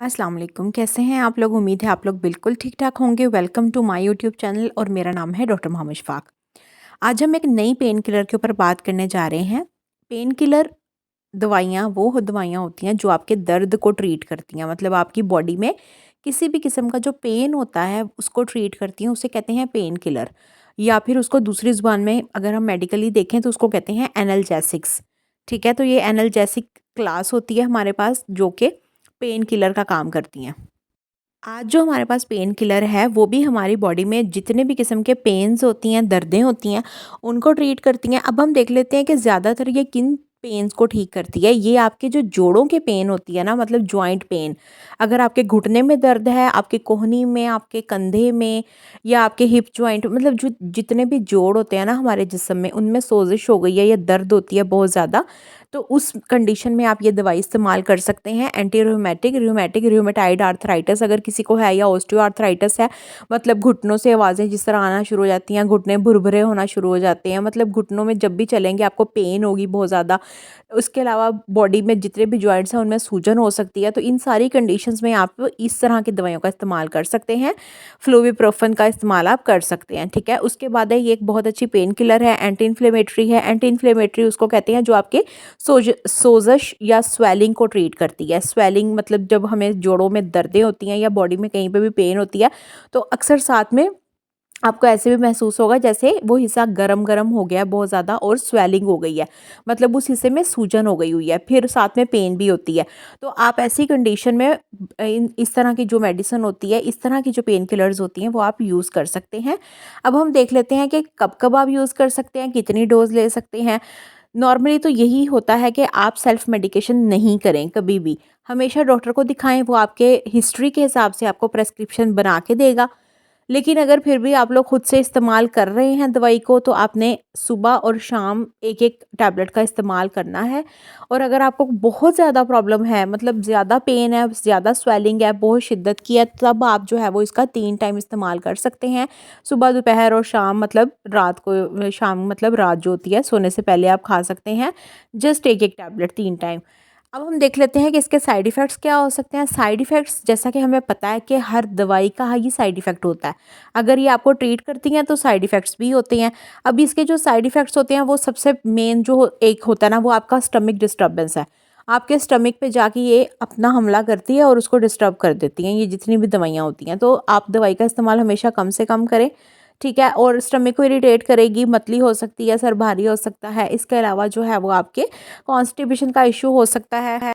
अस्सलाम वालेकुम, कैसे हैं आप लोग? उम्मीद है आप लोग बिल्कुल ठीक-ठाक होंगे। Welcome to my YouTube channel और मेरा नाम है डॉक्टर मोहम्मद शफ़ाक। आज हम एक नई पेन किलर के ऊपर बात करने जा रहे हैं। पेन किलर दवाइयाँ दवाइयाँ होती हैं जो आपके दर्द को ट्रीट करती हैं, मतलब आपकी बॉडी में किसी भी किस्म का जो पेन होता है उसको ट्रीट करती हैं, उसे कहते हैं पेन किलर। या फिर उसको दूसरी ज़ुबान में अगर हम मेडिकली देखें तो उसको कहते हैं एनाल्जेसिक्स। ठीक है, तो ये एनाल्जेसिक क्लास होती है हमारे पास जो कि पेन किलर का काम करती हैं। आज जो हमारे पास पेन किलर है वो भी हमारी बॉडी में जितने भी किस्म के पेन्स होती हैं, दर्दें होती हैं, उनको ट्रीट करती हैं। अब हम देख लेते हैं कि ज़्यादातर ये किन पेन्स को ठीक करती है। ये आपके जो जोड़ों के पेन होती है ना, मतलब जॉइंट पेन। अगर आपके घुटने में दर्द है, आपके कोहनी में, आपके कंधे में या आपके हिप जॉइंट, मतलब जो जितने भी जोड़ होते हैं ना हमारे जिस्म में, उनमें सोजिश हो गई है या दर्द होती है बहुत ज़्यादा, तो उस कंडीशन में आप ये दवाई इस्तेमाल कर सकते हैं। एंटी रूमेटिक रूमेटाइड आर्थराइटिस अगर किसी को है, या ऑस्टियो आर्थराइटिस है, मतलब घुटनों से आवाज़ें जिस तरह आना शुरू हो जाती हैं, घुटने भुरभुरे होना शुरू हो जाते हैं, मतलब घुटनों में जब भी चलेंगे आपको पेन होगी बहुत ज़्यादा। उसके अलावा बॉडी में जितने भी जॉइंट्स हैं उनमें सूजन हो सकती है, तो इन सारी कंडीशंस में आप इस तरह की दवाइयों का इस्तेमाल कर सकते हैं। फ्लूविप्रोफन का इस्तेमाल आप कर सकते हैं, ठीक है। उसके बाद है, ये एक बहुत अच्छी पेन किलर है, एंटी इन्फ्लेमेटरी है। एंटी इन्फ्लेमेटरी उसको कहते हैं जो आपके सोजश या स्वेलिंग को ट्रीट करती है। स्वेलिंग मतलब जब हमें जोड़ों में दर्दें होती हैं या बॉडी में कहीं पे भी पेन होती है, तो अक्सर साथ में आपको ऐसे भी महसूस होगा जैसे वो हिस्सा गरम गरम हो गया है बहुत ज़्यादा और स्वेलिंग हो गई है, मतलब उस हिस्से में सूजन हो गई हुई है, फिर साथ में पेन भी होती है। तो आप ऐसी कंडीशन में इस तरह की जो मेडिसिन होती है, इस तरह की जो पेन किलर्स होती हैं वो आप यूज़ कर सकते हैं। अब हम देख लेते हैं कि कब कब आप यूज़ कर सकते हैं, कितनी डोज ले सकते हैं। नॉर्मली तो यही होता है कि आप सेल्फ मेडिकेशन नहीं करें कभी भी, हमेशा डॉक्टर को दिखाएं, वो आपके हिस्ट्री के हिसाब से आपको प्रेस्क्रिप्शन बना के देगा। लेकिन अगर फिर भी आप लोग खुद से इस्तेमाल कर रहे हैं दवाई को, तो आपने सुबह और शाम एक एक टैबलेट का इस्तेमाल करना है। और अगर आपको बहुत ज़्यादा प्रॉब्लम है, मतलब ज़्यादा पेन है, ज़्यादा स्वेलिंग है, बहुत शिद्दत की है, तब आप जो है वो इसका 3 टाइम इस्तेमाल कर सकते हैं। सुबह, दोपहर और शाम, मतलब रात को, शाम मतलब रात जो होती है सोने से पहले आप खा सकते हैं। जस्ट एक एक टैबलेट 3 टाइम। अब हम देख लेते हैं कि इसके साइड इफ़ेक्ट्स क्या हो सकते हैं। साइड इफ़ेक्ट्स, जैसा कि हमें पता है कि हर दवाई का ही साइड इफ़ेक्ट होता है। अगर ये आपको ट्रीट करती हैं तो साइड इफ़ेक्ट्स भी होते हैं। अब इसके जो साइड इफ़ेक्ट्स होते हैं वो सबसे मेन जो एक होता है ना, वो आपका स्टमक डिस्टर्बेंस है। आपके स्टमक पे जाके ये अपना हमला करती है और उसको डिस्टर्ब कर देती हैं, ये जितनी भी दवाइयाँ होती हैं। तो आप दवाई का इस्तेमाल हमेशा कम से कम करें, ठीक है। और स्टमक को इरिटेट करेगी, मतली हो सकती है, सर भारी हो सकता है। इसके अलावा जो है वो आपके कॉन्स्टिपेशन का इश्यू हो सकता है।